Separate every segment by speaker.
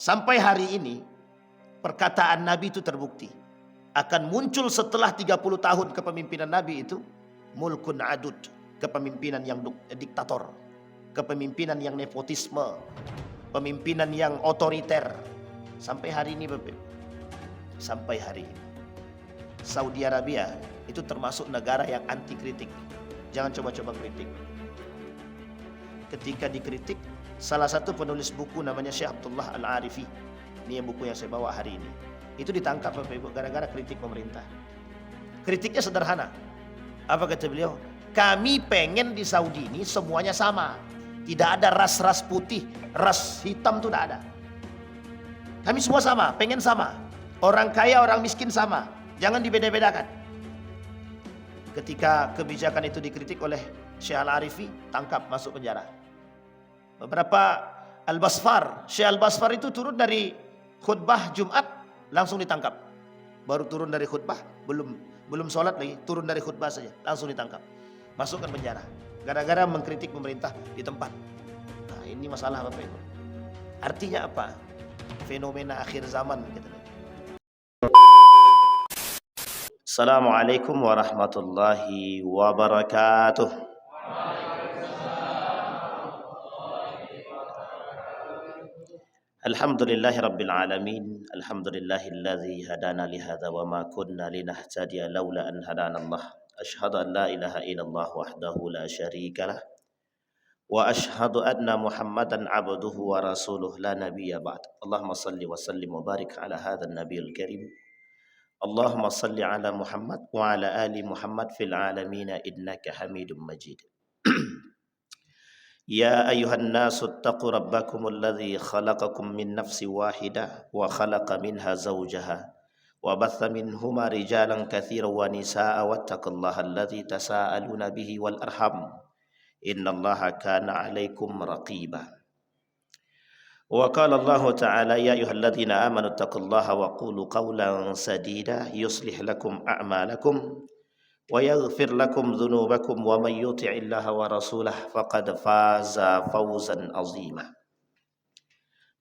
Speaker 1: Sampai hari ini perkataan Nabi itu terbukti. Akan muncul setelah 30 tahun kepemimpinan Nabi itu mulkun adud, kepemimpinan yang diktator, kepemimpinan yang nepotisme, pemimpinan yang otoriter. Sampai hari ini Bapak, sampai hari ini Saudi Arabia itu termasuk negara yang anti kritik. Jangan coba-coba kritik. Ketika dikritik, salah satu penulis buku namanya Syekh Abdullah Al-Arifi, ini yang buku yang saya bawa hari ini, itu ditangkap Bapak Ibu gara-gara kritik pemerintah. Kritiknya sederhana. Apa kata beliau? Kami pengen di Saudi ini semuanya sama. Tidak ada ras-ras putih, ras hitam itu tidak ada. Kami semua sama, pengen sama. Orang kaya, orang miskin sama. Jangan dibeda-bedakan. Ketika kebijakan itu dikritik oleh Syekh Al-Arifi, tangkap, masuk penjara. Beberapa Al-Basfar, Syekh Al-Basfar itu turun dari khutbah Jumat langsung ditangkap. Baru turun dari khutbah, belum sholat lagi, turun dari khutbah saja langsung ditangkap, masukkan penjara gara-gara mengkritik pemerintah di tempat. Nah, ini masalah Bapak Ibu. Artinya apa? Fenomena akhir zaman gitu. Assalamualaikum warahmatullahi wabarakatuh. Alhamdulillahi Rabbil Alamin. Alhamdulillahilladzi hadana lihada wa ma kunna linahtadiya laula an hadana Allah. Ashhadu an la ilaha illallah wahdahu la syarika lah. Wa ashhadu anna Muhammadan abduhu wa rasuluh la nabiyya ba'd. Allahumma salli wa sallim wa barik ala hadzal nabiyil karim. Allahumma salli ala Muhammad wa ala ali Muhammad fil alamin innaka Hamidum Majid. Ya ayuhan nasu attaqu rabbakum alladhi khalaqakum min nafsi wahidah wa khalaqa minha zawjaha wa batha minhuma rijalan katsiran wa nisaa wattaqullaha alladhi tasaaluna bihi wal arham innallaha kana 'alaikum raqiba. Wa qala Allah ta'ala ya ayyuhalladzina amanu taqullaha wa qulu qawlan sadida yuslih lakum a'malakum wa yaghfir lakum dhunubakum wa may yuti'illaha wa rasulah faqad faza fawzan azima.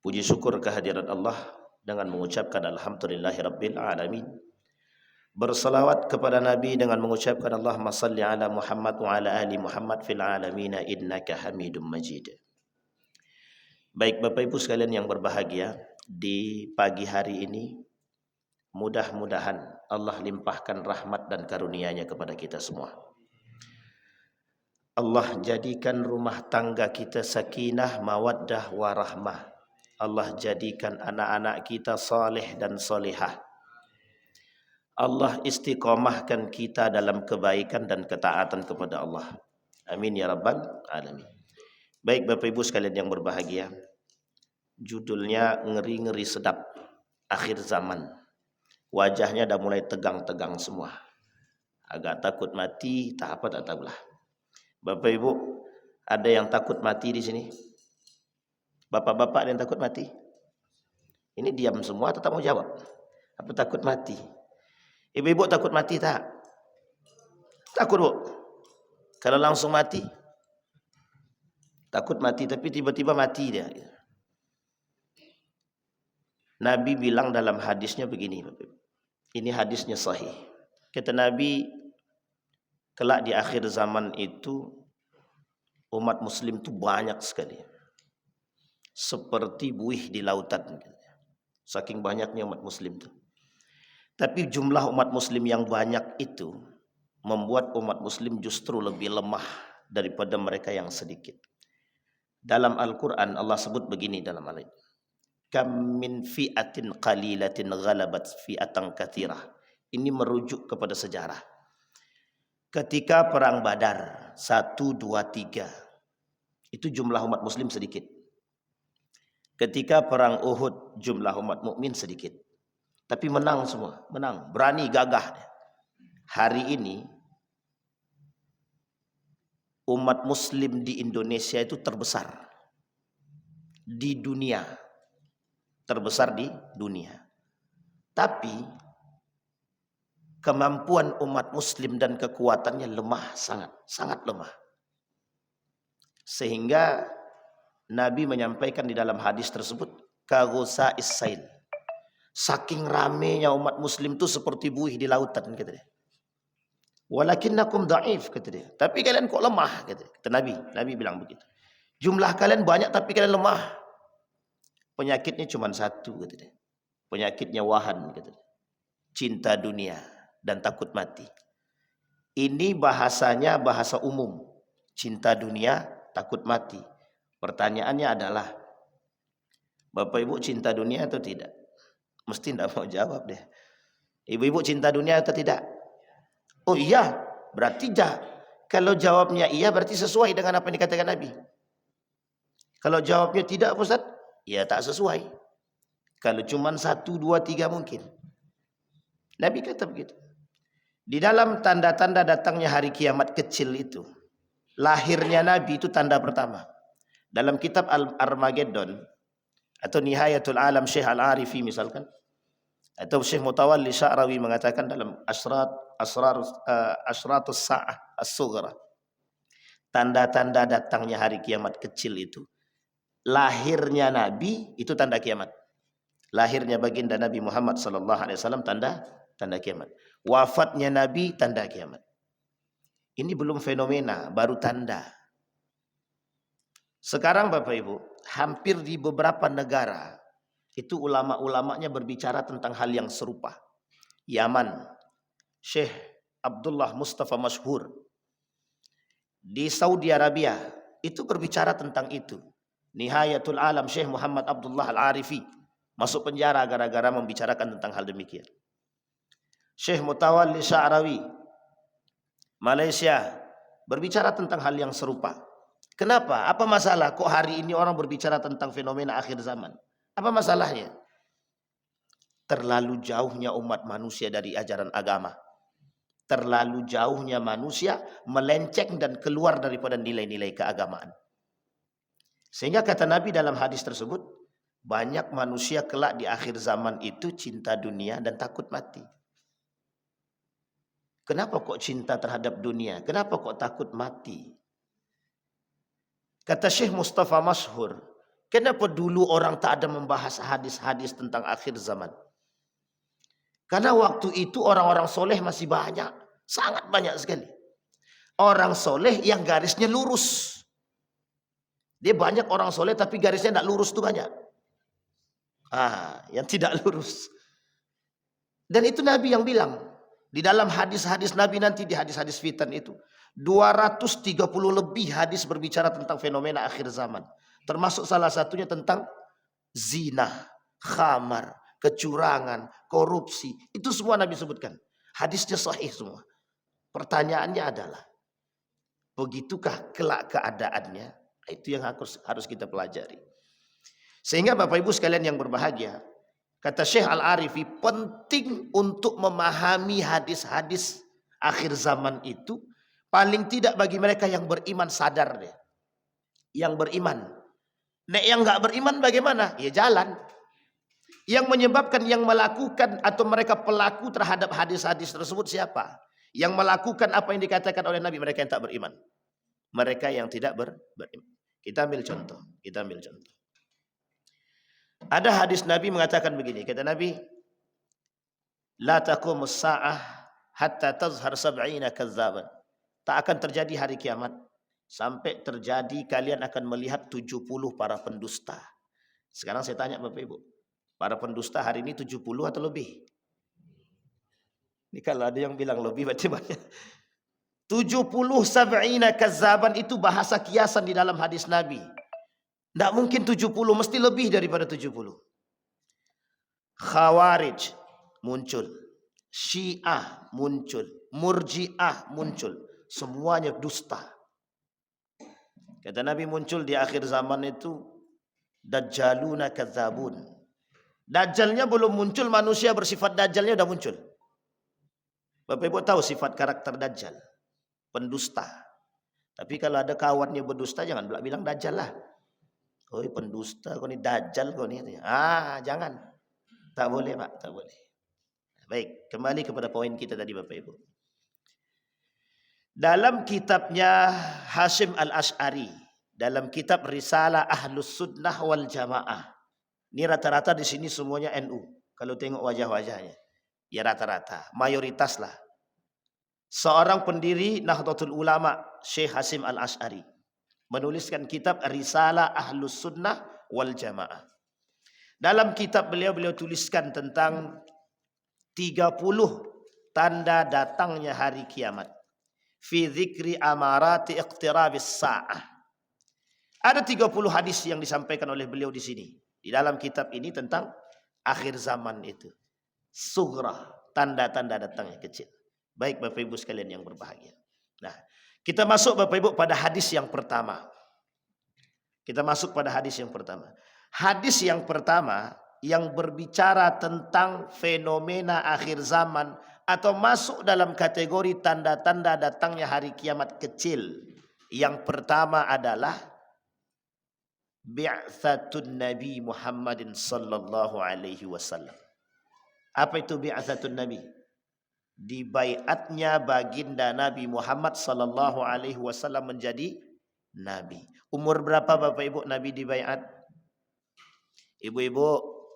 Speaker 1: Puji syukur kehadirat Allah dengan mengucapkan alhamdulillahirabbil alamin. Bersalawat kepada Nabi dengan mengucapkan Allahumma salli ala Muhammad wa ala ali Muhammad fil alamin innaka Hamidum Majid. Baik Bapak Ibu sekalian yang berbahagia, di pagi hari ini mudah-mudahan Allah limpahkan rahmat dan karunia-Nya kepada kita semua. Allah jadikan rumah tangga kita sakinah, mawaddah, warahmah. Allah jadikan anak-anak kita saleh dan solehah. Allah istiqomahkan kita dalam kebaikan dan ketaatan kepada Allah. Amin ya rabbal alamin. Baik Bapak Ibu sekalian yang berbahagia, judulnya ngeri-ngeri sedap akhir zaman. Wajahnya dah mulai tegang-tegang semua. Agak takut mati, tak apa tak tahulah. Bapak Ibu, ada yang takut mati di sini? Bapak-bapak ada yang takut mati? Ini diam semua tetap mau jawab. Apa takut mati? Ibu-ibu takut mati tak? Takut Bu? Kalau langsung mati? Takut mati tapi tiba-tiba mati dia. Nabi bilang dalam hadisnya begini, Bapak Ibu. Ini hadisnya sahih. Kata Nabi, kelak di akhir zaman itu umat muslim itu banyak sekali. Seperti buih di lautan. Saking banyaknya umat muslim itu. Tapi jumlah umat muslim yang banyak itu membuat umat muslim justru lebih lemah daripada mereka yang sedikit. Dalam Al-Quran Allah sebut begini dalam ayat. Kam min fi'atin qalilatin ghalabat fi'atan katsirah. Ini merujuk kepada sejarah. Ketika perang Badar 1, 2, 3 itu jumlah umat muslim sedikit. Ketika perang Uhud jumlah umat mukmin sedikit. Tapi menang semua, menang, berani gagah. Hari ini umat muslim di Indonesia itu terbesar di dunia. Terbesar di dunia. Tapi kemampuan umat muslim dan kekuatannya lemah, sangat lemah. Sehingga Nabi menyampaikan di dalam hadis tersebut, kaghusa isail. Saking ramenya umat muslim itu seperti buih di lautan, kata dia. Walakinnakum dhaif, kata dia. Tapi kalian kok lemah, kata dia. Kata Nabi. Nabi bilang begitu. Jumlah kalian banyak tapi kalian lemah. Penyakitnya cuma satu, kata dia. Penyakitnya wahan, kata dia. Cinta dunia dan takut mati. Ini bahasanya bahasa umum. Cinta dunia, takut mati. Pertanyaannya adalah, Bapak Ibu cinta dunia atau tidak? Mesti tidak mau jawab deh. Ibu-ibu cinta dunia atau tidak? Oh iya, berarti kalau jawabnya iya berarti sesuai dengan apa yang dikatakan Nabi. Kalau jawabnya tidak, Ustaz, ya tak sesuai. Kalau cuma 1, 2, 3 mungkin. Nabi kata begitu. Di dalam tanda-tanda datangnya hari kiamat kecil itu, lahirnya Nabi itu tanda pertama. Dalam kitab Al-Armageddon atau Nihayatul Alam Syekh Al-Arifi misalkan, atau Syekh Mutawalli Sya'rawi mengatakan dalam Asratus Sa'ah As-Sughra, tanda-tanda datangnya hari kiamat kecil itu, lahirnya Nabi itu tanda kiamat. Lahirnya baginda Nabi Muhammad sallallahu alaihi wasallam tanda kiamat. Wafatnya Nabi tanda kiamat. Ini belum fenomena, baru tanda. Sekarang Bapak Ibu, hampir di beberapa negara itu ulama-ulamanya berbicara tentang hal yang serupa. Yaman, Syekh Abdullah Mustafa Masyhur. Di Saudi Arabia itu berbicara tentang itu. Nihayatul Alam Syekh Muhammad Abdullah Al-Arifi masuk penjara gara-gara membicarakan tentang hal demikian. Syekh Mutawalli Sya'rawi Malaysia berbicara tentang hal yang serupa. Kenapa? Apa masalah kok hari ini orang berbicara tentang fenomena akhir zaman? Apa masalahnya? Terlalu jauhnya umat manusia dari ajaran agama. Terlalu jauhnya manusia melenceng dan keluar daripada nilai-nilai keagamaan. Sehingga kata Nabi dalam hadis tersebut, banyak manusia kelak di akhir zaman itu cinta dunia dan takut mati. Kenapa kok cinta terhadap dunia? Kenapa kok takut mati? Kata Syekh Mustafa Masyhur, kenapa dulu orang tak ada membahas hadis-hadis tentang akhir zaman? Karena waktu itu orang-orang soleh masih banyak. Sangat banyak sekali. Orang soleh yang garisnya lurus. Dia banyak orang soleh tapi garisnya tidak lurus itu banyak. Yang tidak lurus. Dan itu Nabi yang bilang. Di dalam hadis-hadis Nabi nanti di hadis-hadis fitan itu. 230 lebih hadis berbicara tentang fenomena akhir zaman. Termasuk salah satunya tentang zina, khamar, kecurangan, korupsi. Itu semua Nabi sebutkan. Hadisnya sahih semua. Pertanyaannya adalah, begitukah kelak keadaannya? Itu yang harus kita pelajari. Sehingga Bapak Ibu sekalian yang berbahagia, kata Syekh Al-Arifi, penting untuk memahami hadis-hadis akhir zaman itu, paling tidak bagi mereka yang beriman sadar deh. Yang beriman. Nek yang enggak beriman bagaimana? Ya jalan. Yang menyebabkan yang melakukan atau mereka pelaku terhadap hadis-hadis tersebut siapa? Yang melakukan apa yang dikatakan oleh Nabi, mereka yang tak beriman. Mereka yang tidak beriman. Kita ambil contoh. Ada hadis Nabi mengatakan begini. Kata Nabi, la taqumus sa'ah hatta tazhar sab'ina kazzaban. Tak akan terjadi hari kiamat sampai terjadi kalian akan melihat 70 para pendusta. Sekarang saya tanya Bapak Ibu, para pendusta hari ini 70 atau lebih? Ini kalau ada yang bilang lebih berarti banyak. 70 sab'ina kazzaban itu bahasa kiasan di dalam hadis Nabi. Tidak mungkin 70, mesti lebih daripada 70. Khawarij muncul, Syiah muncul, Murji'ah muncul. Semuanya dusta. Kata Nabi muncul di akhir zaman itu Dajjaluna kadzabun. Dajjalnya belum muncul, manusia bersifat Dajjalnya sudah muncul. Bapak Ibu tahu sifat karakter Dajjal? Pendusta. Tapi kalau ada kawannya berdusta, jangan bilang Dajjal lah. Oh pendusta, kau ni Dajjal kau ni. Jangan. Tak boleh Pak, tak boleh. Baik, kembali kepada poin kita tadi Bapak Ibu. Dalam kitabnya Hashim Al-Ash'ari, dalam kitab Risalah Ahlus Sunnah wal Jamaah, Ini rata-rata di sini semuanya NU. Kalau tengok wajah-wajahnya, ya rata-rata, mayoritas lah. Seorang pendiri Nahdlatul Ulama, Syekh Hasim Al-Asy'ari, menuliskan kitab Risalah Ahlus Sunnah wal Jamaah. Dalam kitab beliau tuliskan tentang 30 tanda datangnya hari kiamat. Fi dzikri amarati iqtirabis sa'ah. Ada 30 hadis yang disampaikan oleh beliau di sini. Di dalam kitab ini tentang akhir zaman itu. Sughra, tanda-tanda datangnya kecil. Baik Bapak Ibu sekalian yang berbahagia. Nah, kita masuk Bapak Ibu pada hadis yang pertama. Hadis yang pertama yang berbicara tentang fenomena akhir zaman atau masuk dalam kategori tanda-tanda datangnya hari kiamat kecil. Yang pertama adalah bi'tsatun Nabi Muhammadin sallallahu alaihi wasallam. Apa itu bi'tsatun Nabi? Dibaiatnya baginda Nabi Muhammad sallallahu alaihi wasallam menjadi nabi. Umur berapa Bapak Ibu Nabi dibaiat? Ibu-ibu,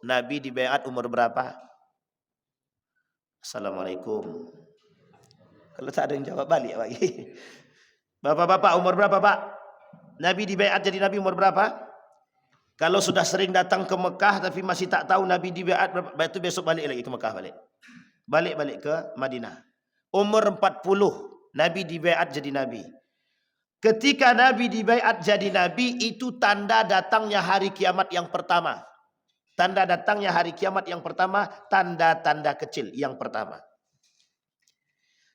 Speaker 1: Nabi dibaiat umur berapa? Assalamualaikum. Kalau tak ada yang jawab balik lagi. Bapak-bapak umur berapa Pak? Nabi dibaiat jadi Nabi umur berapa? Kalau sudah sering datang ke Mekah tapi masih tak tahu Nabi dibaiat berapa, itu besok balik lagi ke Mekah balik. Balik ke Madinah. Umur 40 Nabi dibaiat jadi Nabi. Ketika Nabi dibaiat jadi Nabi, itu tanda datangnya hari kiamat yang pertama. Tanda datangnya hari kiamat yang pertama, tanda-tanda kecil yang pertama.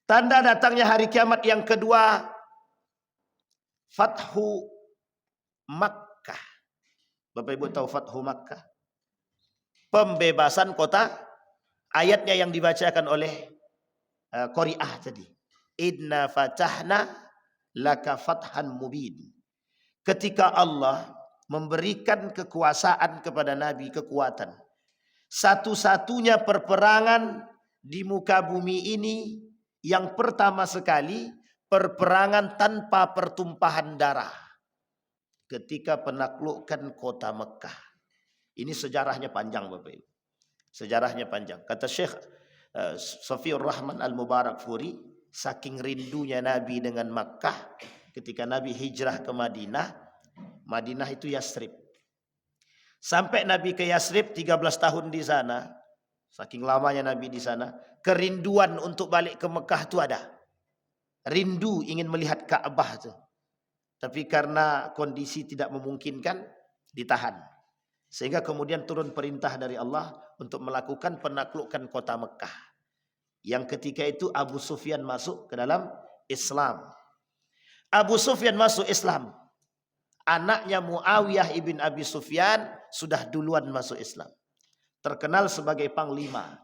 Speaker 1: Tanda datangnya hari kiamat yang kedua, Fathu Makkah. Bapak Ibu tahu Fathu Makkah? Pembebasan kota. Ayatnya yang dibacakan oleh Qari'ah tadi. Inna fatahna laka fathan mubin. Ketika Allah memberikan kekuasaan kepada Nabi, kekuatan. Satu-satunya perperangan di muka bumi ini yang pertama sekali, perperangan tanpa pertumpahan darah. Ketika penaklukkan kota Mekah. Ini sejarahnya panjang Bapak Ibu. Sejarahnya panjang. Kata Syekh Safiur Rahman Al-Mubarakfuri, saking rindunya Nabi dengan Makkah, ketika Nabi hijrah ke Madinah, Madinah itu Yasrib. Sampai Nabi ke Yasrib 13 tahun di sana, saking lamanya Nabi di sana, kerinduan untuk balik ke Mekah itu ada. Rindu ingin melihat Ka'bah itu. Tapi karena kondisi tidak memungkinkan, ditahan. Sehingga kemudian turun perintah dari Allah untuk melakukan penaklukan kota Mekah. Yang ketika itu Abu Sufyan masuk ke dalam Islam. Abu Sufyan masuk Islam. Anaknya Muawiyah ibn Abi Sufyan sudah duluan masuk Islam. Terkenal sebagai panglima.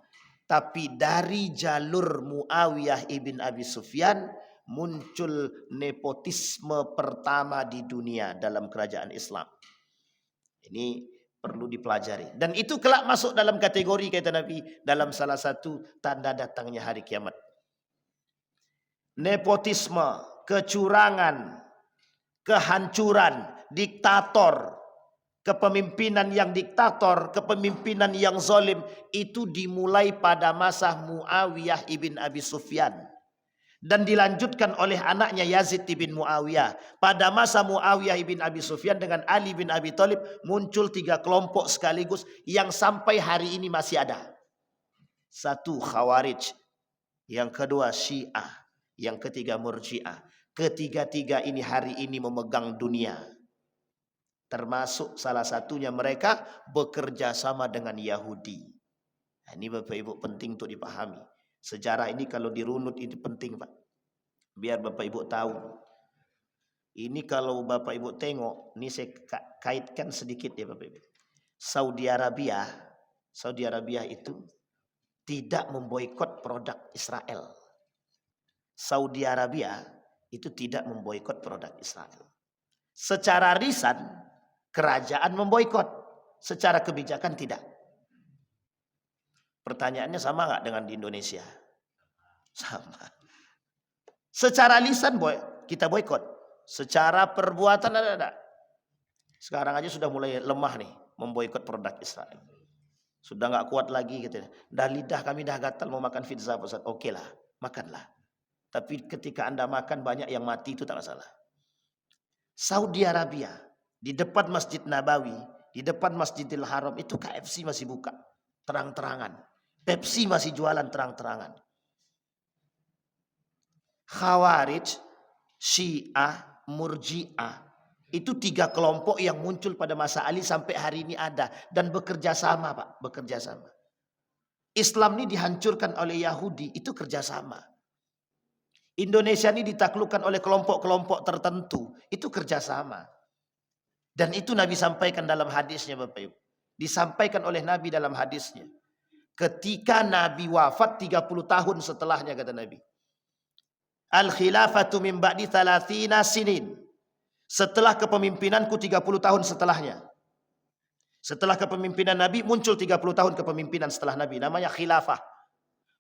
Speaker 1: Tapi dari jalur Muawiyah ibn Abi Sufyan muncul nepotisme pertama di dunia dalam kerajaan Islam. Ini perlu dipelajari. Dan itu kelak masuk dalam kategori kata Nabi dalam salah satu tanda datangnya hari kiamat. Nepotisme, kecurangan, kehancuran, diktator, kepemimpinan yang diktator, kepemimpinan yang zalim itu dimulai pada masa Muawiyah ibn Abi Sufyan. Dan dilanjutkan oleh anaknya Yazid bin Muawiyah. Pada masa Muawiyah ibn Abi Sufyan dengan Ali bin Abi Thalib muncul 3 kelompok sekaligus yang sampai hari ini masih ada. Satu Khawarij, yang kedua Syiah, yang ketiga Murji'ah. Ketiga-tiga ini hari ini memegang dunia. Termasuk salah satunya mereka bekerja sama dengan Yahudi. Nah, ini Bapak Ibu penting untuk dipahami. Sejarah ini kalau dirunut itu penting Pak. Biar Bapak Ibu tahu. Ini kalau Bapak Ibu tengok, ini saya kaitkan sedikit ya Bapak Ibu. Saudi Arabia itu tidak memboikot produk Israel. Saudi Arabia itu tidak memboikot produk Israel. Secara lisan kerajaan memboikot, secara kebijakan tidak. Pertanyaannya sama nggak dengan di Indonesia? Sama. Secara lisan kita boikot, secara perbuatan ada. Sekarang aja sudah mulai lemah nih. memboikot produk Israel. Sudah nggak kuat lagi gitu. Dah lidah kami dah gatal mau makan pizza Ustaz. Oke lah, makanlah. Tapi ketika Anda makan banyak yang mati itu tak masalah. Saudi Arabia, di depan Masjid Nabawi, di depan Masjidil Haram itu KFC masih buka terang-terangan. Pepsi masih jualan terang-terangan. Khawarij, Syiah, Murji'ah, itu 3 kelompok yang muncul pada masa Ali sampai hari ini ada dan bekerja sama, Pak, bekerja sama. Islam ini dihancurkan oleh Yahudi, itu kerjasama. Indonesia ini ditaklukkan oleh kelompok-kelompok tertentu, itu kerjasama. Dan itu Nabi sampaikan dalam hadisnya, Bapak Ibu. Disampaikan oleh Nabi dalam hadisnya. Ketika Nabi wafat 30 tahun setelahnya, kata Nabi, Al-khilafatu min ba'di 30 sinin. Setelah kepemimpinanku 30 tahun setelahnya. Setelah kepemimpinan Nabi muncul 30 tahun kepemimpinan setelah Nabi. Namanya khilafah.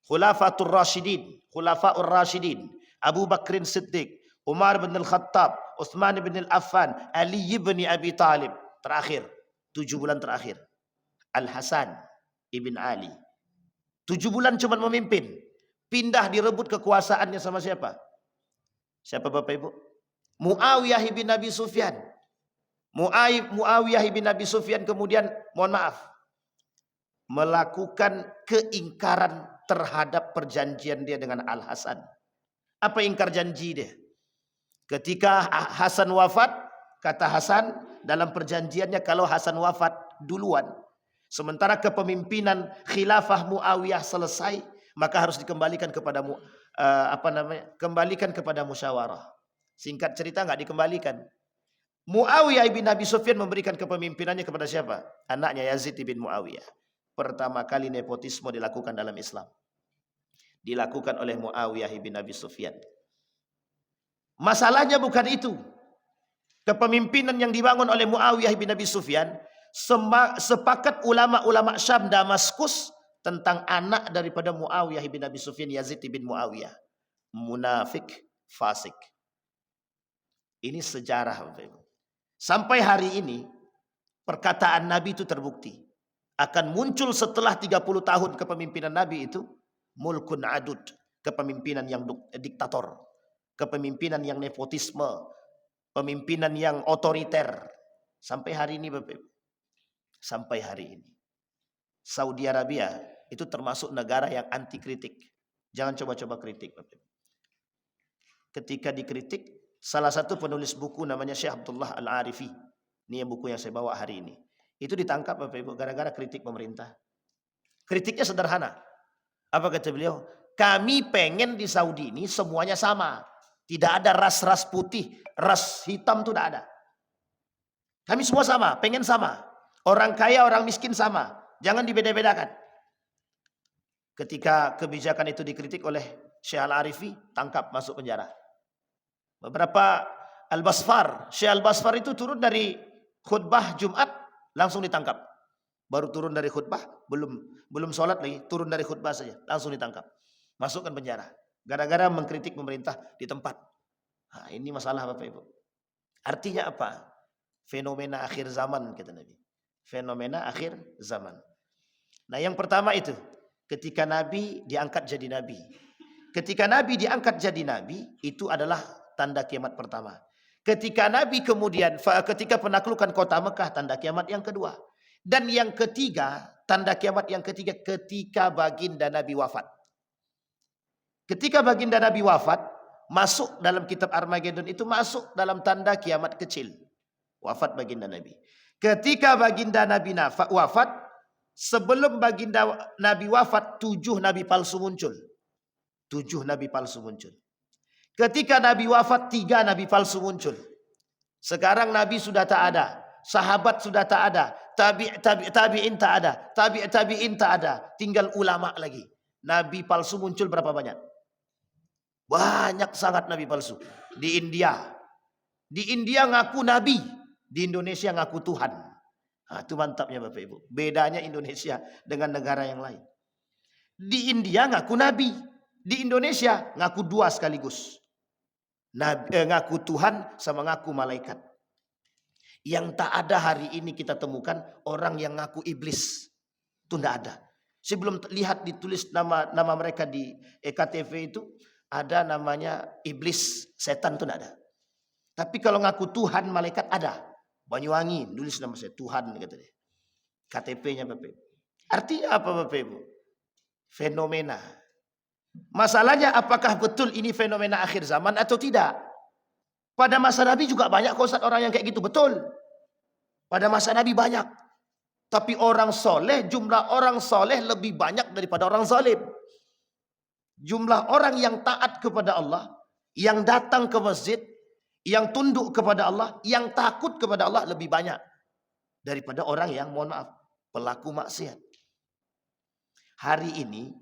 Speaker 1: Khulafatur Rasyidin. Khulafaur Rasyidin. Abu Bakrin Siddiq. Umar bin Al-Khattab. Uthman bin Al-Affan. Ali bin Abi Talib. Terakhir. 7 bulan terakhir. Al-Hasan ibn Ali. 7 bulan cuma memimpin. Pindah direbut kekuasaannya sama siapa? Siapa Bapak Ibu? Muawiyah bin Abi Sufyan. Muawiyah bin Abi Sufyan kemudian, mohon maaf, melakukan keingkaran terhadap perjanjian dia dengan Al-Hasan. Apa ingkar janji dia? Ketika Hasan wafat, kata Hasan dalam perjanjiannya kalau Hasan wafat duluan, sementara kepemimpinan khilafah Muawiyah selesai, maka harus dikembalikan kepada kembalikan kepada musyawarah. Singkat cerita nggak dikembalikan. Muawiyah bin Abi Sufyan memberikan kepemimpinannya kepada siapa? Anaknya Yazid bin Muawiyah. Pertama kali nepotisme dilakukan dalam Islam. Dilakukan oleh Muawiyah bin Abi Sufyan. Masalahnya bukan itu. Kepemimpinan yang dibangun oleh Muawiyah bin Abi Sufyan, sepakat ulama-ulama Syam Damaskus tentang anak daripada Muawiyah bin Abi Sufyan, Yazid bin Muawiyah. Munafik, fasik. Ini sejarah, Bapak Ibu. Sampai hari ini perkataan Nabi itu terbukti. Akan muncul setelah 30 tahun kepemimpinan Nabi itu mulkun adud, kepemimpinan yang diktator, kepemimpinan yang nepotisme, pemimpinan yang otoriter. Sampai hari ini, Bapak Ibu. Sampai hari ini. Saudi Arabia itu termasuk negara yang anti kritik. Jangan coba-coba kritik, Bapak Ibu. Ketika dikritik, salah satu penulis buku namanya Syekh Abdullah Al-Arifi. Ini yang buku yang saya bawa hari ini. Itu ditangkap Bapak Ibu gara-gara kritik pemerintah. Kritiknya sederhana. Apa kata beliau? Kami pengen di Saudi ini semuanya sama. Tidak ada ras-ras putih, ras hitam itu tidak ada. Kami semua sama, pengen sama. Orang kaya, orang miskin sama. Jangan dibeda-bedakan. Ketika kebijakan itu dikritik oleh Syekh Al-Arifi, tangkap, masuk penjara. Beberapa Al-Basfar, Syekh Al-Basfar itu turun dari khutbah Jumat langsung ditangkap. Baru turun dari khutbah, belum sholat lagi, turun dari khutbah saja langsung ditangkap. Masukkan penjara. Gara-gara mengkritik pemerintah di tempat. Nah, ini masalah Bapak Ibu. Artinya apa? Fenomena akhir zaman kata Nabi. Fenomena akhir zaman. Nah, yang pertama itu ketika Nabi diangkat jadi Nabi. Ketika Nabi diangkat jadi Nabi, itu adalah tanda kiamat pertama. Ketika Nabi kemudian, ketika penaklukan kota Mekah, tanda kiamat yang kedua. Dan yang ketiga, tanda kiamat yang ketiga, ketika baginda Nabi wafat. Ketika baginda Nabi wafat, masuk dalam kitab Armageddon itu masuk dalam tanda kiamat kecil. Wafat baginda Nabi. Ketika baginda Nabi wafat, sebelum baginda Nabi wafat, 7 nabi palsu muncul. 7 nabi palsu muncul. Ketika Nabi wafat, 3 nabi palsu muncul. Sekarang Nabi sudah tak ada, sahabat sudah tak ada, tabi'in tak ada, tabi'in tak ada, tinggal ulama lagi. Nabi palsu muncul berapa banyak? Banyak sangat nabi palsu. Di India. Di India ngaku nabi, di Indonesia ngaku Tuhan. Nah, itu mantapnya Bapak Ibu. Bedanya Indonesia dengan negara yang lain. Di India ngaku nabi, di Indonesia ngaku 2 sekaligus. Ngaku Tuhan sama ngaku malaikat. Yang tak ada hari ini kita temukan orang yang ngaku iblis. Itu tidak ada. Sebelum lihat ditulis nama mereka di EKTV itu, ada namanya iblis, setan itu tidak ada. Tapi kalau ngaku Tuhan, malaikat ada. Banyuwangi, tulis nama saya Tuhan kata dia. KTP-nya Bapak Ibu. Artinya apa Bapak Ibu? Fenomena. Masalahnya apakah betul ini fenomena akhir zaman atau tidak? Pada masa Nabi juga banyak kok Ustaz orang yang kayak gitu, betul. Pada masa Nabi banyak. Tapi orang soleh, jumlah orang soleh lebih banyak daripada orang zalim. Jumlah orang yang taat kepada Allah, yang datang ke masjid, yang tunduk kepada Allah, yang takut kepada Allah lebih banyak daripada orang yang, mohon maaf, pelaku maksiat. Hari ini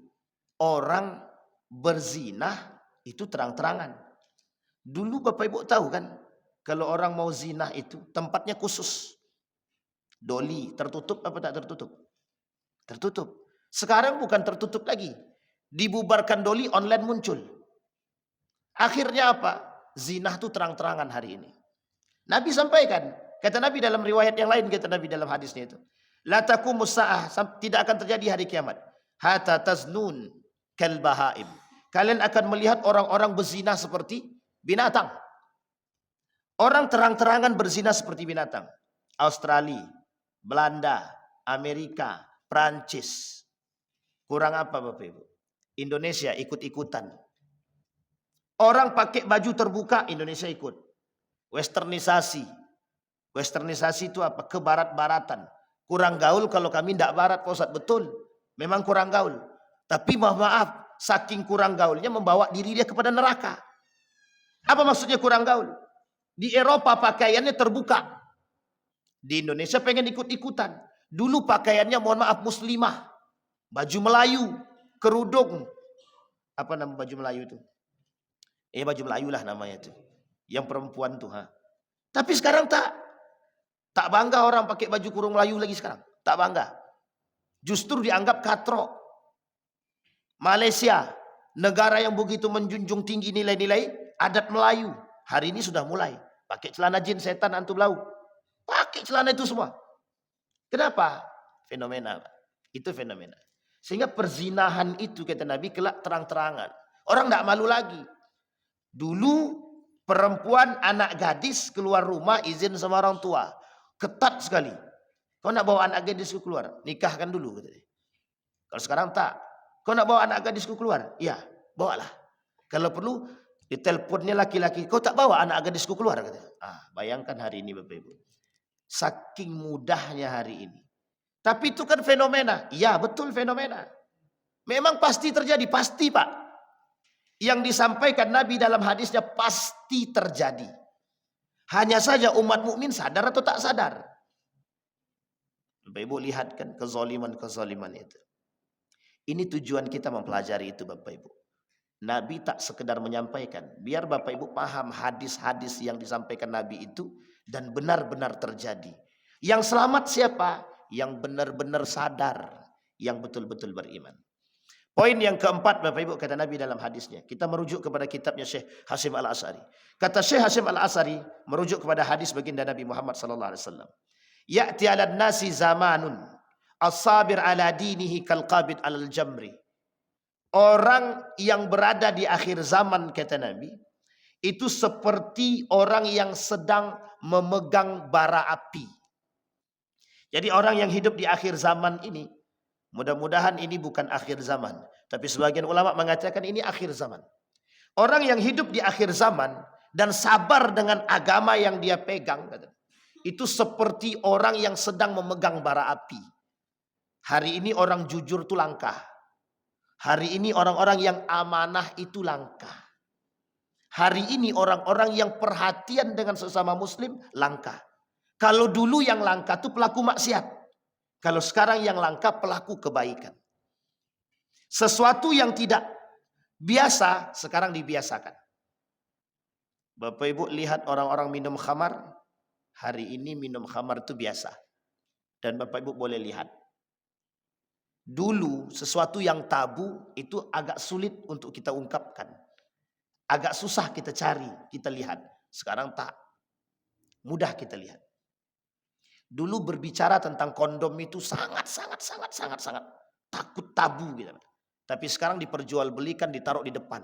Speaker 1: orang berzina itu terang-terangan. Dulu Bapak Ibu tahu kan, kalau orang mau zina itu tempatnya khusus. Doli, tertutup apa tak tertutup? Tertutup. Sekarang bukan tertutup lagi. Dibubarkan doli, online muncul. Akhirnya apa? Zina itu terang-terangan hari ini. Nabi sampaikan, kata Nabi dalam riwayat yang lain, kata Nabi dalam hadisnya itu, la taqumus saah, tidak akan terjadi hari kiamat, hatta taznun kal bahaim. Kalian akan melihat orang-orang berzina seperti binatang. Orang terang-terangan berzina seperti binatang. Australia, Belanda, Amerika, Prancis. Kurang apa Bapak Ibu? Indonesia ikut-ikutan. Orang pakai baju terbuka, Indonesia ikut. Westernisasi. Westernisasi itu apa? Kebarat-baratan. Kurang gaul kalau kami tidak barat, Pak Ustadz. Betul. Memang kurang gaul. Tapi maaf, saking kurang gaulnya membawa diri dia kepada neraka. Apa maksudnya kurang gaul? Di Eropa pakaiannya terbuka. Di Indonesia pengen ikut-ikutan. Dulu pakaiannya, mohon maaf, muslimah. Baju Melayu, kerudung. Apa nama baju Melayu itu? Baju Melayu lah namanya itu. Yang perempuan tuh. Tapi sekarang tak bangga orang pakai baju kurung Melayu lagi sekarang. Tak bangga. Justru dianggap katro. Malaysia, negara yang begitu menjunjung tinggi nilai-nilai adat Melayu, hari ini sudah mulai pakai celana jin setan antum lau. Pakai celana itu semua. Kenapa? Fenomena. Itu fenomena. Sehingga perzinahan itu kata Nabi kelak terang-terangan. Orang tidak malu lagi. Dulu perempuan anak gadis keluar rumah izin sama orang tua. Ketat sekali. Kau nak bawa anak gadisku keluar, nikahkan dulu. Kalau sekarang tak. Kau nak bawa anak gadisku keluar? Iya, bawalah. Kalau perlu diteleponnya laki-laki, kau tak bawa anak gadisku keluar? Bayangkan hari ini Bapak Ibu. Saking mudahnya hari ini. Tapi itu kan fenomena. Iya betul fenomena. Memang pasti terjadi, pasti Pak. Yang disampaikan Nabi dalam hadisnya pasti terjadi. Hanya saja umat mukmin sadar atau tak sadar. Bapak Ibu lihat kan kezaliman-kezaliman itu. Ini tujuan kita mempelajari itu Bapak Ibu. Nabi tak sekedar menyampaikan. Biar Bapak Ibu paham hadis-hadis yang disampaikan Nabi itu. Dan benar-benar terjadi. Yang selamat siapa? Yang benar-benar sadar. Yang betul-betul beriman. Poin yang keempat Bapak Ibu kata Nabi dalam hadisnya. Kita merujuk kepada kitabnya Syekh Hasyim Al-Asy'ari. Kata Syekh Hasyim Al-Asy'ari merujuk kepada hadis baginda Nabi Muhammad SAW. Ya'ti 'alan nasi zamanun as-sabir 'ala dinihi kal-qabid 'alal jamri. Orang yang berada di akhir zaman kata Nabi itu seperti orang yang sedang memegang bara api. Jadi orang yang hidup di akhir zaman ini, mudah-mudahan ini bukan akhir zaman, tapi sebagian ulama mengatakan ini akhir zaman. Orang yang hidup di akhir zaman dan sabar dengan agama yang dia pegang, itu seperti orang yang sedang memegang bara api. Hari ini orang jujur itu langka. Hari ini orang-orang yang amanah itu langka. Hari ini orang-orang yang perhatian dengan sesama muslim langka. Kalau dulu yang langka itu pelaku maksiat. Kalau sekarang yang langka pelaku kebaikan. Sesuatu yang tidak biasa sekarang dibiasakan. Bapak Ibu lihat orang-orang minum khamar. Hari ini minum khamar itu biasa. Dan Bapak Ibu boleh lihat. Dulu sesuatu yang tabu itu agak sulit untuk kita ungkapkan. Agak susah kita cari, kita lihat. Sekarang tak. Mudah kita lihat. Dulu berbicara tentang kondom itu sangat takut, tabu gitu. Tapi sekarang diperjualbelikan, ditaruh di depan.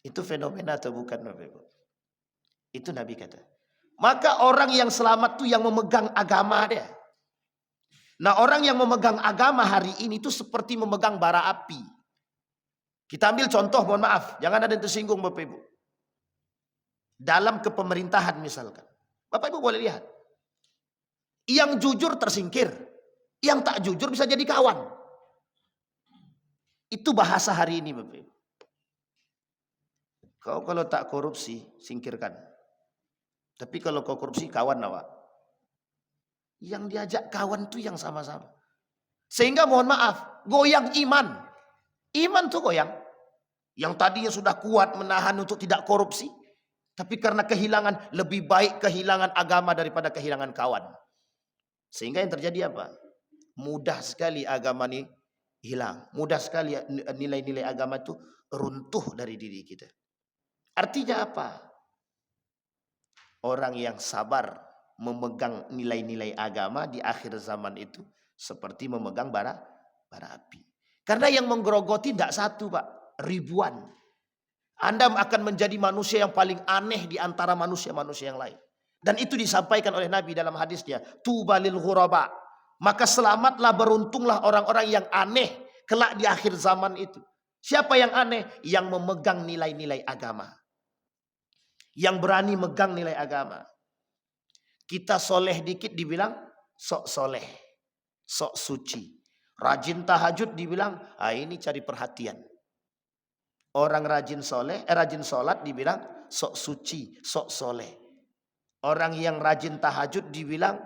Speaker 1: Itu fenomena atau bukan, Bapak Ibu? Itu Nabi kata. Maka orang yang selamat tuh yang memegang agama dia. Nah, orang yang memegang agama hari ini itu seperti memegang bara api. Kita ambil contoh, mohon maaf, jangan ada yang tersinggung Bapak Ibu. Dalam kepemerintahan misalkan. Bapak Ibu boleh lihat. Yang jujur tersingkir. Yang tak jujur bisa jadi kawan. Itu bahasa hari ini Bapak Ibu. Kau kalau tak korupsi, singkirkan. Tapi kalau kau korupsi, kawan awak. Yang diajak kawan tuh yang sama-sama. Sehingga mohon maaf, goyang iman. Iman tuh goyang. Yang tadinya sudah kuat menahan untuk tidak korupsi. Tapi karena kehilangan, lebih baik kehilangan agama daripada kehilangan kawan. Sehingga yang terjadi apa? Mudah sekali agama ini hilang. Mudah sekali nilai-nilai agama itu runtuh dari diri kita. Artinya apa? Orang yang sabar memegang nilai-nilai agama di akhir zaman itu seperti memegang bara api. Karena yang menggerogoti tidak satu, Pak, ribuan. Anda akan menjadi manusia yang paling aneh di antara manusia-manusia yang lain. Dan itu disampaikan oleh Nabi dalam hadisnya, tubalil ghuraba. Maka selamatlah, beruntunglah orang-orang yang aneh kelak di akhir zaman itu. Siapa yang aneh? Yang memegang nilai-nilai agama. Yang berani megang nilai agama. Kita soleh dikit dibilang sok soleh, sok suci. Rajin tahajud dibilang, ini cari perhatian. Orang rajin soleh, rajin sholat dibilang sok suci, sok soleh. Orang yang rajin tahajud dibilang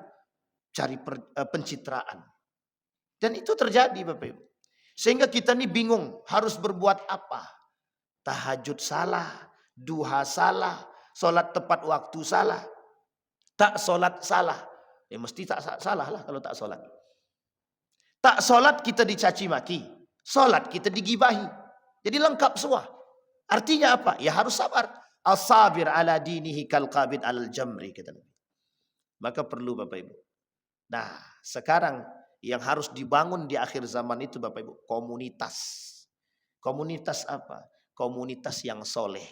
Speaker 1: cari pencitraan. Dan itu terjadi Bapak Ibu. Sehingga kita ini bingung harus berbuat apa. Tahajud salah, duha salah, sholat tepat waktu salah, tak sholat salah. Ya mesti tak salah lah kalau tak sholat. Tak sholat kita dicaci maki, sholat kita digibahi. Jadi lengkap semua. Artinya apa? Ya harus sabar. As-sabir ala dinihi kal qabid al jamri, kata Nabi. Maka perlu Bapak Ibu. Nah, sekarang yang harus dibangun di akhir zaman itu Bapak Ibu, komunitas. Komunitas apa? Komunitas yang soleh.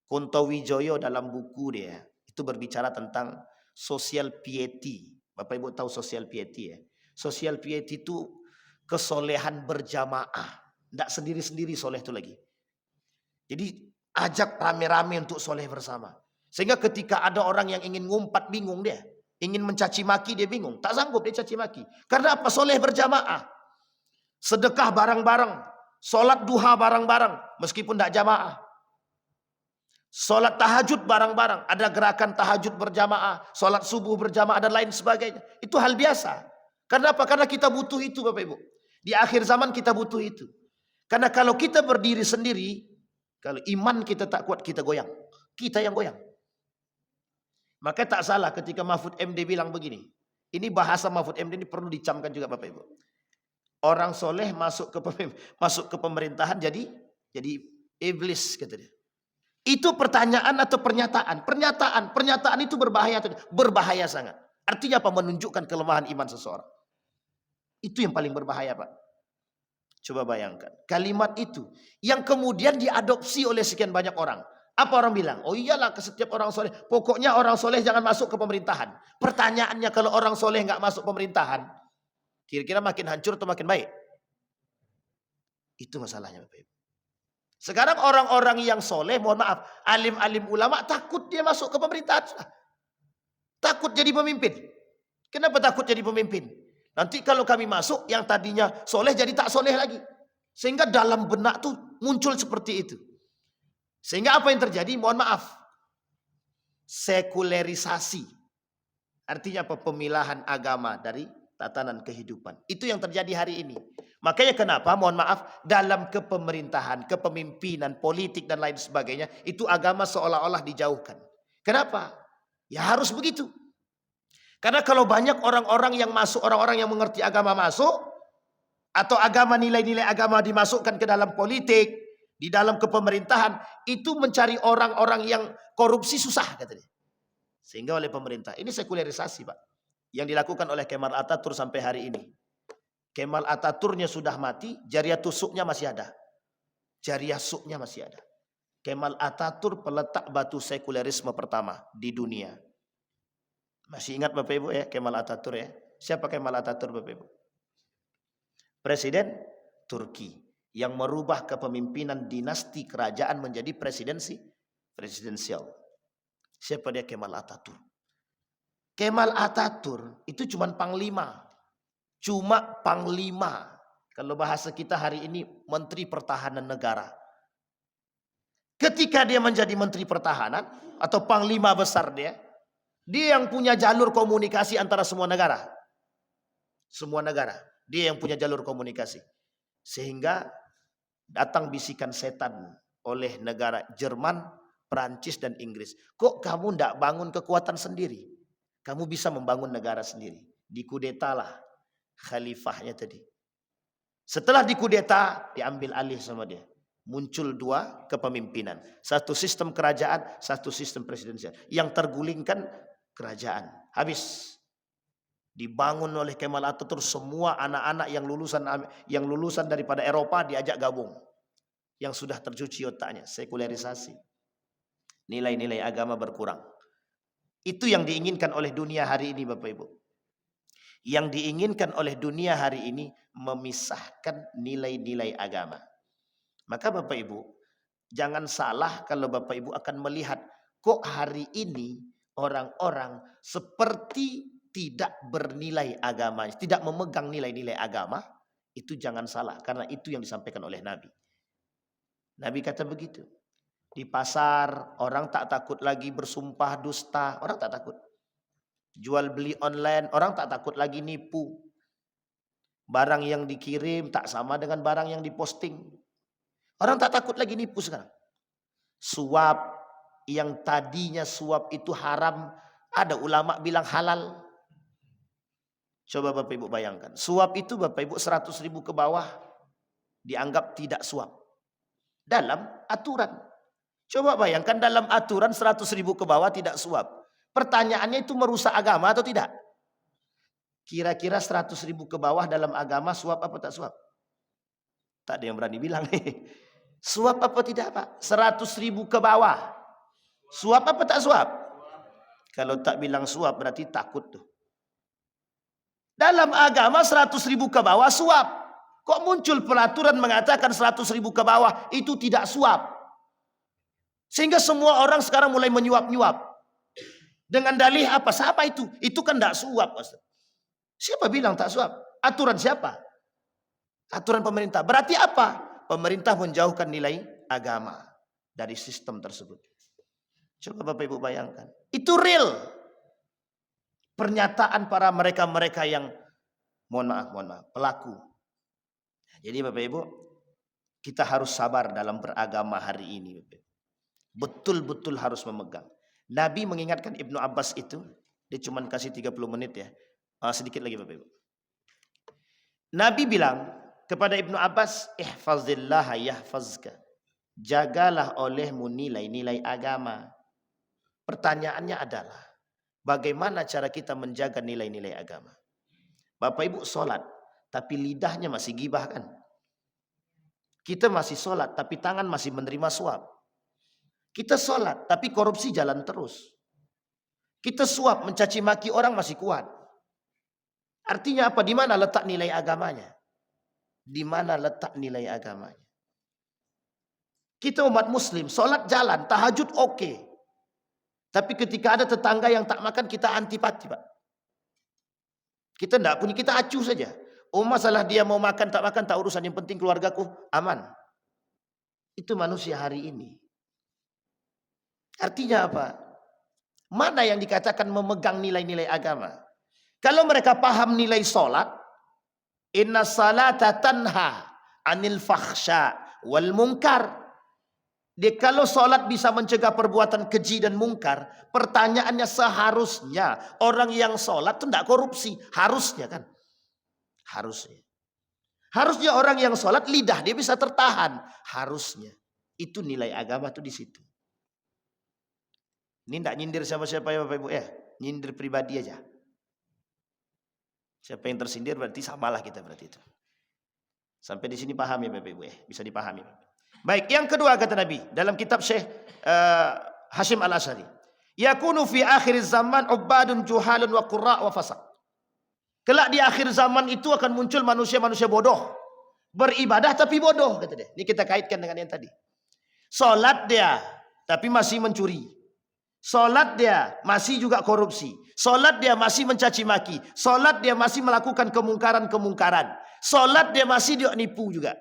Speaker 1: Kunto Wijoyo dalam buku dia itu berbicara tentang social piety. Bapak Ibu tahu social piety ya? Social piety itu kesolehan berjamaah. Tidak sendiri-sendiri soleh itu lagi. Jadi ajak rame-rame untuk soleh bersama. Sehingga ketika ada orang yang ingin ngumpat bingung dia. Ingin mencaci maki dia bingung. Tak sanggup dia caci maki. Karena apa? Soleh berjamaah. Sedekah bareng-bareng. Sholat duha bareng-bareng. Meskipun tidak jamaah. Sholat tahajud bareng-bareng. Ada gerakan tahajud berjamaah. Sholat subuh berjamaah dan lain sebagainya. Itu hal biasa. Karena apa? Karena kita butuh itu Bapak Ibu. Di akhir zaman kita butuh itu. Karena kalau kita berdiri sendiri. Kalau iman kita tak kuat, kita goyang. Kita yang goyang. Maka tak salah ketika Mahfud MD bilang begini. Ini bahasa Mahfud MD ini perlu dicamkan juga Bapak Ibu. Orang soleh masuk ke pemerintahan jadi iblis, kata dia. Itu pertanyaan atau pernyataan? Pernyataan itu berbahaya atau berbahaya sangat. Artinya apa? Menunjukkan kelemahan iman seseorang. Itu yang paling berbahaya, Pak. Coba bayangkan, kalimat itu yang kemudian diadopsi oleh sekian banyak orang. Apa orang bilang? Oh iyalah, ke setiap orang soleh. Pokoknya orang soleh jangan masuk ke pemerintahan. Pertanyaannya, kalau orang soleh nggak masuk pemerintahan, kira-kira makin hancur atau makin baik? Itu masalahnya Bapak Ibu. Sekarang orang-orang yang soleh, mohon maaf, alim-alim ulama takut dia masuk ke pemerintahan. Takut jadi pemimpin. Kenapa takut jadi pemimpin? Nanti kalau kami masuk, yang tadinya soleh jadi tak soleh lagi. Sehingga dalam benak tuh muncul seperti itu. Sehingga apa yang terjadi? Mohon maaf. Sekularisasi. Artinya apa? Pemilahan agama dari tatanan kehidupan. Itu yang terjadi hari ini. Makanya kenapa? Mohon maaf. Dalam kepemerintahan, kepemimpinan, politik dan lain sebagainya. Itu agama seolah-olah dijauhkan. Kenapa? Ya harus begitu. Karena kalau banyak orang-orang yang masuk, orang-orang yang mengerti agama masuk, atau agama, nilai-nilai agama dimasukkan ke dalam politik, di dalam kepemerintahan, itu mencari orang-orang yang korupsi susah, kata dia. Sehingga oleh pemerintah, ini sekulerisasi Pak, yang dilakukan oleh Kemal Atatürk sampai hari ini. Kemal Atatürknya sudah mati, jariah tusuknya masih ada. Jariah suknya masih ada. Kemal Atatürk peletak batu sekulerisme pertama di dunia. Masih ingat Bapak Ibu ya, Kemal Atatürk ya? Siapa Kemal Atatürk Bapak Ibu? Presiden Turki yang merubah kepemimpinan dinasti kerajaan menjadi presidensial. Siapa dia? Kemal Atatürk. Kemal Atatürk itu cuma panglima. Kalau bahasa kita hari ini, Menteri Pertahanan Negara. Ketika dia menjadi Menteri Pertahanan atau panglima besar dia yang punya jalur komunikasi antara semua negara. Semua negara. Dia yang punya jalur komunikasi. Sehingga datang bisikan setan oleh negara Jerman, Perancis, dan Inggris. Kok kamu tidak bangun kekuatan sendiri? Kamu bisa membangun negara sendiri. Dikudetalah khalifahnya tadi. Setelah dikudeta, diambil alih sama dia. Muncul dua kepemimpinan. Satu sistem kerajaan, satu sistem presidensial. Yang tergulingkan kerajaan. Habis. Dibangun oleh Kemal Atatürk, semua anak-anak yang lulusan daripada Eropa diajak gabung. Yang sudah tercuci otaknya, sekulerisasi. Nilai-nilai agama berkurang. Itu yang diinginkan oleh dunia hari ini Bapak Ibu. Yang diinginkan oleh dunia hari ini memisahkan nilai-nilai agama. Maka Bapak Ibu, jangan salah kalau Bapak Ibu akan melihat kok hari ini orang-orang seperti tidak bernilai agama, tidak memegang nilai-nilai agama. Itu jangan salah, karena itu yang disampaikan oleh Nabi. Nabi kata begitu. Di pasar orang tak takut lagi bersumpah dusta, orang tak takut. Jual beli online, orang tak takut lagi nipu. Barang yang dikirim tak sama dengan barang yang diposting. Orang tak takut lagi nipu sekarang. Suap, yang tadinya suap itu haram, ada ulama bilang halal. Coba Bapak Ibu bayangkan. Suap itu Bapak Ibu 100.000 ke bawah dianggap tidak suap. Dalam aturan. Coba bayangkan dalam aturan 100.000 ke bawah tidak suap. Pertanyaannya itu merusak agama atau tidak? Kira-kira 100.000 ke bawah dalam agama suap apa tak suap? Tak ada yang berani bilang. Suap apa tidak Pak? 100.000 ke bawah. Suap apa tak suap? Kalau tak bilang suap berarti takut tuh. Dalam agama 100.000 ke bawah suap. Kok muncul peraturan mengatakan 100.000 ke bawah itu tidak suap? Sehingga semua orang sekarang mulai menyuap-nyuap. Dengan dalih apa? Siapa itu? Itu kan tidak suap. Siapa bilang tak suap? Aturan siapa? Aturan pemerintah. Berarti apa? Pemerintah menjauhkan nilai agama dari sistem tersebut. Coba Bapak Ibu bayangkan. Itu real. Pernyataan para mereka-mereka yang mohon maaf, pelaku. Jadi Bapak Ibu, kita harus sabar dalam beragama hari ini. Betul-betul harus memegang. Nabi mengingatkan Ibnu Abbas itu, dia cuma kasih 30 menit ya. Sedikit lagi Bapak Ibu. Nabi bilang kepada Ibnu Abbas, ihfazillah yahfazka. Jagalah olehmu nilai-nilai agama. Pertanyaannya adalah, bagaimana cara kita menjaga nilai-nilai agama? Bapak Ibu sholat, tapi lidahnya masih gibah kan? Kita masih sholat, tapi tangan masih menerima suap. Kita sholat, tapi korupsi jalan terus. Kita suap, mencaci maki orang masih kuat. Artinya apa? Di mana letak nilai agamanya? Di mana letak nilai agamanya? Kita umat muslim, sholat jalan, tahajud oke. Tapi ketika ada tetangga yang tak makan, kita antipati Pak. Kita tidak punya, kita acuh saja. Oh masalah dia mau makan tak makan tak urusan, yang penting keluargaku aman. Itu manusia hari ini. Artinya apa? Mana yang dikatakan memegang nilai-nilai agama? Kalau mereka paham nilai sholat, inna salata tanha anil fakhsha wal munkar. Dia kalau sholat bisa mencegah perbuatan keji dan mungkar, pertanyaannya seharusnya orang yang sholat itu tidak korupsi. Harusnya kan? Harusnya. Harusnya orang yang sholat lidah dia bisa tertahan. Harusnya. Itu nilai agama tuh di situ. Ini tidak nyindir siapa-siapa ya Bapak Ibu ya. Nyindir pribadi aja. Siapa yang tersindir berarti samalah kita berarti itu. Sampai di sini paham ya Bapak Ibu ya. Bisa dipahami. Baik, yang kedua kata Nabi dalam kitab Syekh Hashim Al-Asy'ari. Yakunu fi akhir zaman ubadun juhalun wa qurra wa fasaq. Kelak di akhir zaman itu akan muncul manusia-manusia bodoh. Beribadah tapi bodoh kata dia. Ini kita kaitkan dengan yang tadi. Salat dia tapi masih mencuri. Salat dia masih juga korupsi. Salat dia masih mencaci maki. Salat dia masih melakukan kemungkaran-kemungkaran. Salat dia masih dia nipu juga.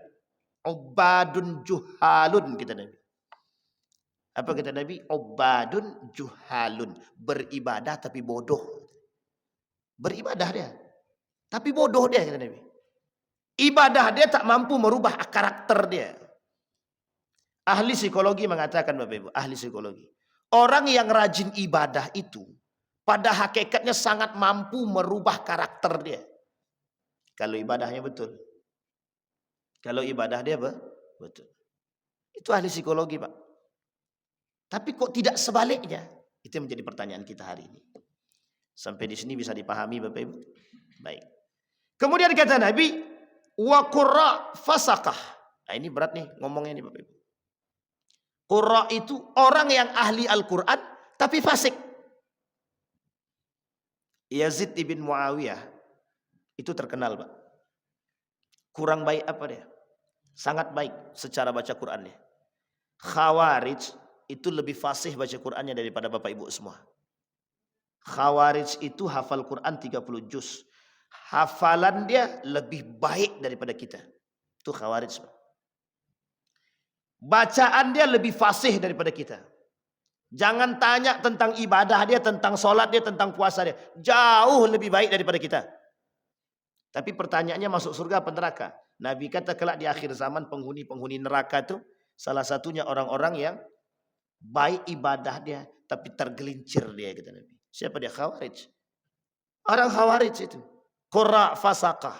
Speaker 1: Ubadun juhalun kata Nabi. Apa kata Nabi? Ubadun juhalun. Beribadah tapi bodoh. Beribadah dia. Tapi bodoh dia kata Nabi. Ibadah dia tak mampu merubah karakter dia. Ahli psikologi mengatakan Bapak Ibu. Ahli psikologi. Orang yang rajin ibadah itu pada hakikatnya sangat mampu merubah karakter dia. Kalau ibadahnya betul. Kalau ibadah dia betul. Itu ahli psikologi Pak. Tapi kok tidak sebaliknya? Itu yang menjadi pertanyaan kita hari ini. Sampai di sini bisa dipahami Bapak Ibu. Baik. Kemudian kata Nabi, wa qurra fasaqah. Nah, ini berat nih ngomongnya nih Bapak Ibu. Qurra itu orang yang ahli Al-Quran tapi fasik. Yazid ibn Muawiyah itu terkenal Pak. Kurang baik apa dia? Sangat baik secara baca Qurannya. Khawarij itu lebih fasih baca Qurannya daripada Bapak Ibu semua. Khawarij itu hafal Quran 30 juz. Hafalan dia lebih baik daripada kita. Itu Khawarij Pak. Bacaan dia lebih fasih daripada kita. Jangan tanya tentang ibadah dia, tentang sholat dia, tentang puasa dia. Jauh lebih baik daripada kita. Tapi pertanyaannya masuk surga apa neraka? Nabi kata kelak di akhir zaman penghuni-penghuni neraka itu salah satunya orang-orang yang baik ibadah dia tapi tergelincir dia kata Nabi. Siapa dia? Khawarij. Orang Khawarij itu. Qurra fasaqah.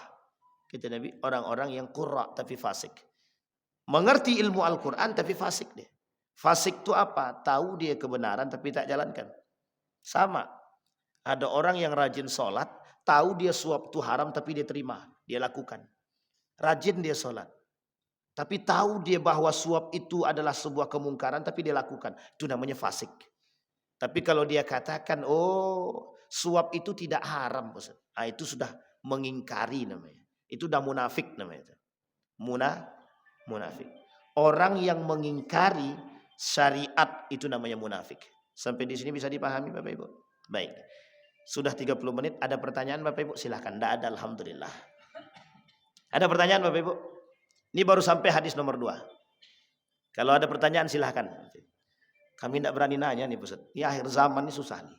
Speaker 1: Kata Nabi, orang-orang yang qurra tapi fasik. Mengerti ilmu Al-Quran tapi fasik dia. Fasik itu apa? Tahu dia kebenaran tapi tak jalankan. Sama. Ada orang yang rajin sholat. Tahu dia suap itu haram tapi dia terima. Dia lakukan. Rajin dia sholat. Tapi tahu dia bahwa suap itu adalah sebuah kemungkaran tapi dia lakukan. Itu namanya fasik. Tapi kalau dia katakan, oh suap itu tidak haram. Nah, itu sudah mengingkari namanya. Itu sudah munafik namanya. Munafik. Orang yang mengingkari syariat itu namanya munafik. Sampai di sini bisa dipahami Bapak Ibu? Baik. Sudah 30 menit. Ada pertanyaan Bapak Ibu? Silahkan. Tidak ada alhamdulillah. Ada pertanyaan Bapak Ibu? Ini baru sampai hadis nomor 2. Kalau ada pertanyaan silahkan. Kami tidak berani nanya nih Ustaz. Ini akhir zaman ini susah nih.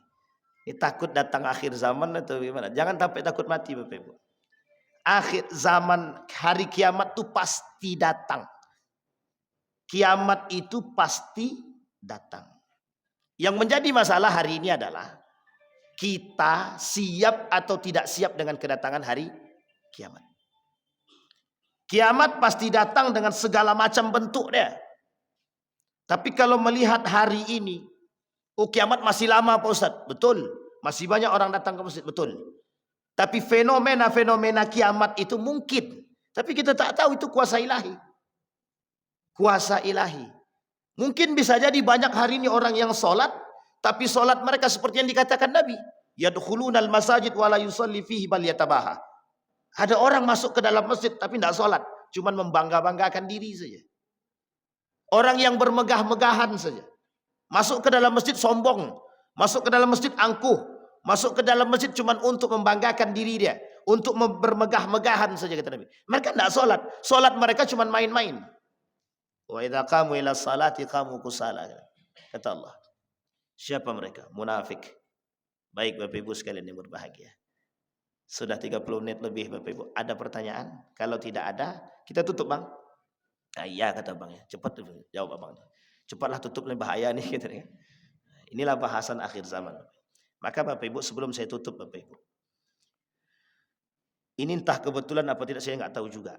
Speaker 1: Ini takut datang akhir zaman atau gimana? Jangan sampai takut mati Bapak Ibu. Akhir zaman, hari kiamat itu pasti datang. Kiamat itu pasti datang. Yang menjadi masalah hari ini adalah kita siap atau tidak siap dengan kedatangan hari kiamat. Kiamat pasti datang dengan segala macam bentuk dia. Tapi kalau melihat hari ini, oh kiamat masih lama Pak Ustaz. Betul. Masih banyak orang datang ke masjid. Betul. Tapi fenomena-fenomena kiamat itu mungkin. Tapi kita tak tahu itu kuasa ilahi. Kuasa ilahi. Mungkin bisa jadi banyak hari ini orang yang sholat. Tapi sholat mereka seperti yang dikatakan Nabi. Yadkhulunal masajid wala yusalli fihi bal yatabaha. Ada orang masuk ke dalam masjid tapi tidak sholat. Cuman membangga-banggakan diri saja. Orang yang bermegah-megahan saja. Masuk ke dalam masjid sombong. Masuk ke dalam masjid angkuh. Masuk ke dalam masjid cuma untuk membanggakan diri dia. Untuk bermegah-megahan saja kata Nabi. Mereka tidak sholat. Sholat mereka cuma main-main. Wa idza qamu ila salati qamu kusala. Kata Allah. Siapa mereka? Munafik. Baik Bapak Ibu sekalian yang berbahagia. Sudah 30 menit lebih Bapak Ibu. Ada pertanyaan? Kalau tidak ada, kita tutup Bang. Nah, iya kata Bang ya. Cepat jawab Abang. Cepatlah tutup, ini bahaya nih gitu ya. Inilah bahasan akhir zaman. Maka Bapak Ibu sebelum saya tutup Bapak Ibu. Ini entah kebetulan apa tidak saya nggak tahu juga.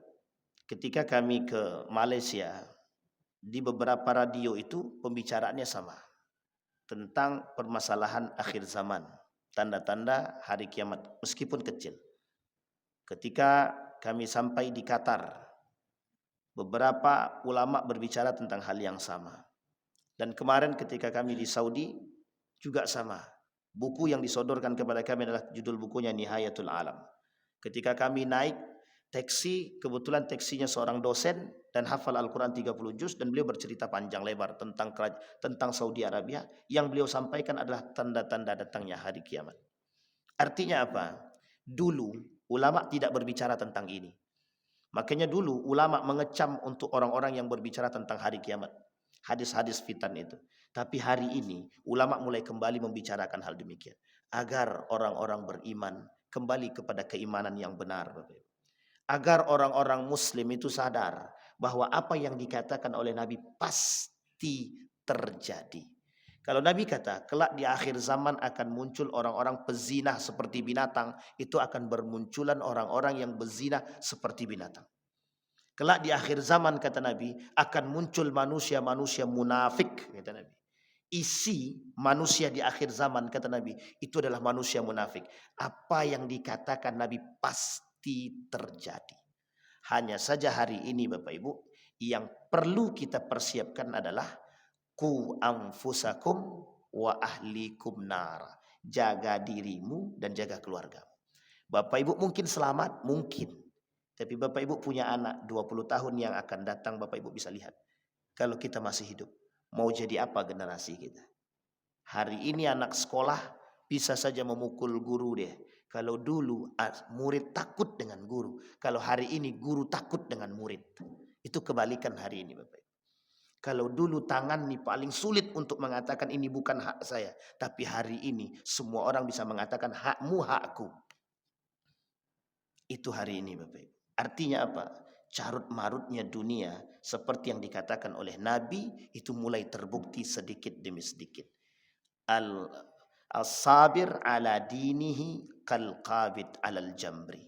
Speaker 1: Ketika kami ke Malaysia, di beberapa radio itu pembicaraannya sama. tentang permasalahan akhir zaman, tanda-tanda hari kiamat meskipun kecil. Ketika kami sampai di Qatar, beberapa ulama berbicara tentang hal yang sama. Dan kemarin ketika kami di Saudi juga sama. Buku yang disodorkan kepada kami adalah judul bukunya Nihayatul Alam. Ketika kami naik taksi, kebetulan taksinya seorang dosen dan hafal Al-Quran 30 juz, dan beliau bercerita panjang lebar tentang Saudi Arabia. Yang beliau sampaikan adalah tanda-tanda datangnya hari kiamat. Artinya apa? Dulu ulama tidak berbicara tentang ini. Makanya dulu ulama mengecam untuk orang-orang yang berbicara tentang hari kiamat. Hadis-hadis fitan itu. Tapi hari ini ulama mulai kembali membicarakan hal demikian. Agar orang-orang beriman kembali kepada keimanan yang benar. Agar orang-orang muslim itu sadar bahwa apa yang dikatakan oleh Nabi pasti terjadi. Kalau Nabi kata, kelak di akhir zaman akan muncul orang-orang pezina seperti binatang, itu akan bermunculan orang-orang yang berzina seperti binatang. Kelak di akhir zaman, kata Nabi, akan muncul manusia-manusia munafik, kata Nabi. Isi manusia di akhir zaman, kata Nabi, itu adalah manusia munafik. Apa yang dikatakan Nabi pasti terjadi. Hanya saja hari ini Bapak Ibu, yang perlu kita persiapkan adalah Ku anfusakum wa ahlikum nar. Jaga dirimu dan jaga keluarga. Bapak Ibu mungkin selamat, mungkin. Tapi Bapak Ibu punya anak 20 tahun yang akan datang, Bapak Ibu bisa lihat. Kalau kita masih hidup, mau jadi apa generasi kita? Hari ini anak sekolah bisa saja memukul guru deh. Kalau dulu murid takut dengan guru. Kalau hari ini guru takut dengan murid. Itu kebalikan hari ini Bapak Ibu. Kalau dulu tangan nih paling sulit untuk mengatakan ini bukan hak saya. Tapi hari ini semua orang bisa mengatakan hakmu hakku. Itu hari ini Bapak Ibu. Artinya apa? Carut marutnya dunia seperti yang dikatakan oleh Nabi itu mulai terbukti sedikit demi sedikit. Al-sabir ala dinihi kal-qabid alal jamri.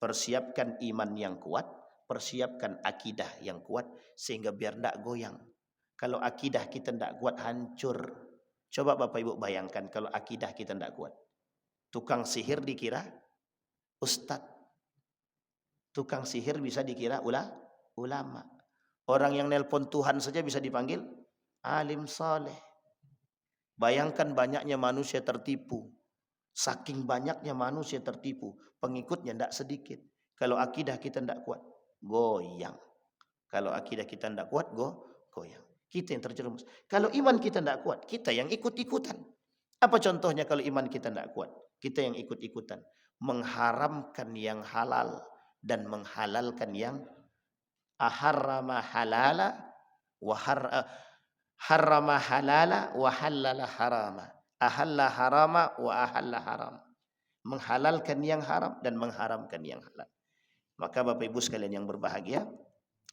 Speaker 1: Persiapkan iman yang kuat, persiapkan akidah yang kuat sehingga biar tidak goyang. Kalau akidah kita tidak kuat, hancur. Coba Bapak Ibu bayangkan kalau akidah kita tidak kuat. Tukang sihir dikira ustadz. Tukang sihir bisa dikira ulama. Orang yang nelpon Tuhan saja bisa dipanggil alim saleh. Bayangkan banyaknya manusia tertipu. Saking banyaknya manusia tertipu, pengikutnya tidak sedikit. Kalau akidah kita tidak kuat, goyang. Kalau akidah kita tidak kuat, goyang. Kita yang terjerumus. Kalau iman kita tidak kuat, kita yang ikut-ikutan. Apa contohnya kalau iman kita tidak kuat? Kita yang ikut-ikutan. Mengharamkan yang halal dan menghalalkan yang harrama halala wa harrama halala wa halala harama. Ahalla harama wa ahalla haram. Menghalalkan yang haram dan mengharamkan yang halal. Maka Bapak Ibu sekalian yang berbahagia,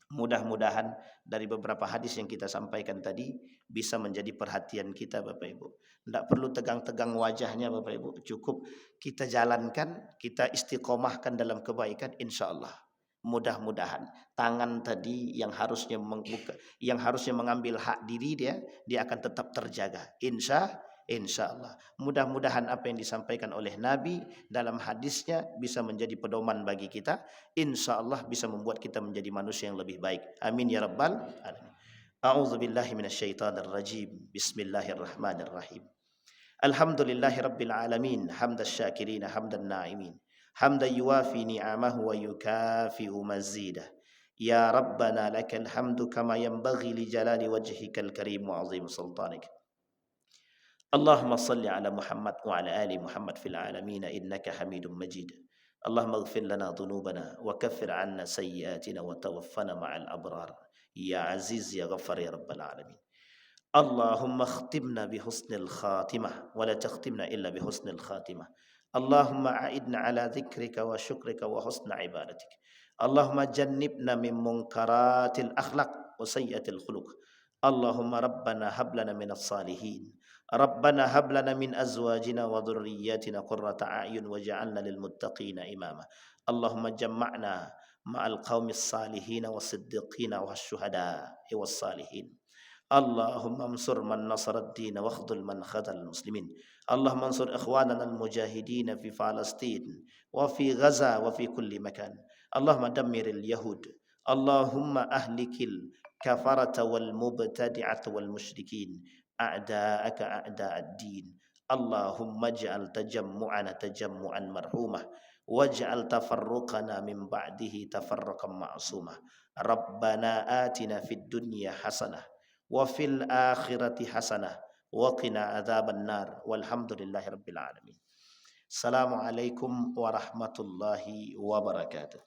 Speaker 1: mudah-mudahan dari beberapa hadis yang kita sampaikan tadi bisa menjadi perhatian kita Bapak Ibu. Tidak perlu tegang-tegang wajahnya Bapak Ibu. Cukup kita jalankan, kita istiqomahkan dalam kebaikan, insya Allah. Mudah-mudahan tangan tadi yang harusnya mengambil hak diri dia akan tetap terjaga. Insya Allah. Mudah-mudahan apa yang disampaikan oleh Nabi dalam hadisnya bisa menjadi pedoman bagi kita. Insya Allah bisa membuat kita menjadi manusia yang lebih baik. Amin ya rabbal alamin. A'udzu billahi minasyaitonir rajim. Bismillahirrahmanirrahim. Alhamdulillahi rabbil alamin. Hamdas syakirin hamdan na'imin. Hamdan yuwafi ni'amahu wa yukafi'u mazidah. Ya Rabbana lakal hamdu kama yanbaghi li jalali wajhikal karim wa azim sultanik. Allahumma salli ala Muhammad wa ala ali Muhammad fil alamin innaka Hamidum Majid. Allahumma ighfir lana dhunubana wa kaffir 'anna sayyi'atina wa tawaffana ma'al abrar. Ya Aziz ya Ghaffar ya Rabbal alamin. Allahumma khtimna bi husnil khatimah wa la takhtimna illa bi husnil khatimah. Allahumma a'idna ala dhikrika wa syukrika wa husna ibadatik. Allahumma jannibna min munkaratil akhlaq wa sayyiatil khuluq. Allahumma rabbana hab lana minas salihin. Rabbana hab lana min azwajina wa dhurriyyatina qurrata a'yun waj'alna lil muttaqina imama. Allahumma jamma'na ma'al qaumis salihin was siddiqin was syuhada'i was salihin. اللهم انصر من نصر الدين واخذل من خذل المسلمين. اللهم انصر إخواننا المجاهدين في فلسطين وفي غزة وفي كل مكان. اللهم دمر اليهود. اللهم أهلك الكفرة والمبتدعة والمشركين أعداءك أعداء الدين. اللهم اجعل تجمعنا تجمعا مرحوما، واجعل تفرقنا من بعده تفرقا معصوما. ربنا آتنا في الدنيا حسنة وفي الآخرة حسنة وقنا عذاب النار والحمد لله رب العالمين. السلام عليكم ورحمة الله وبركاته.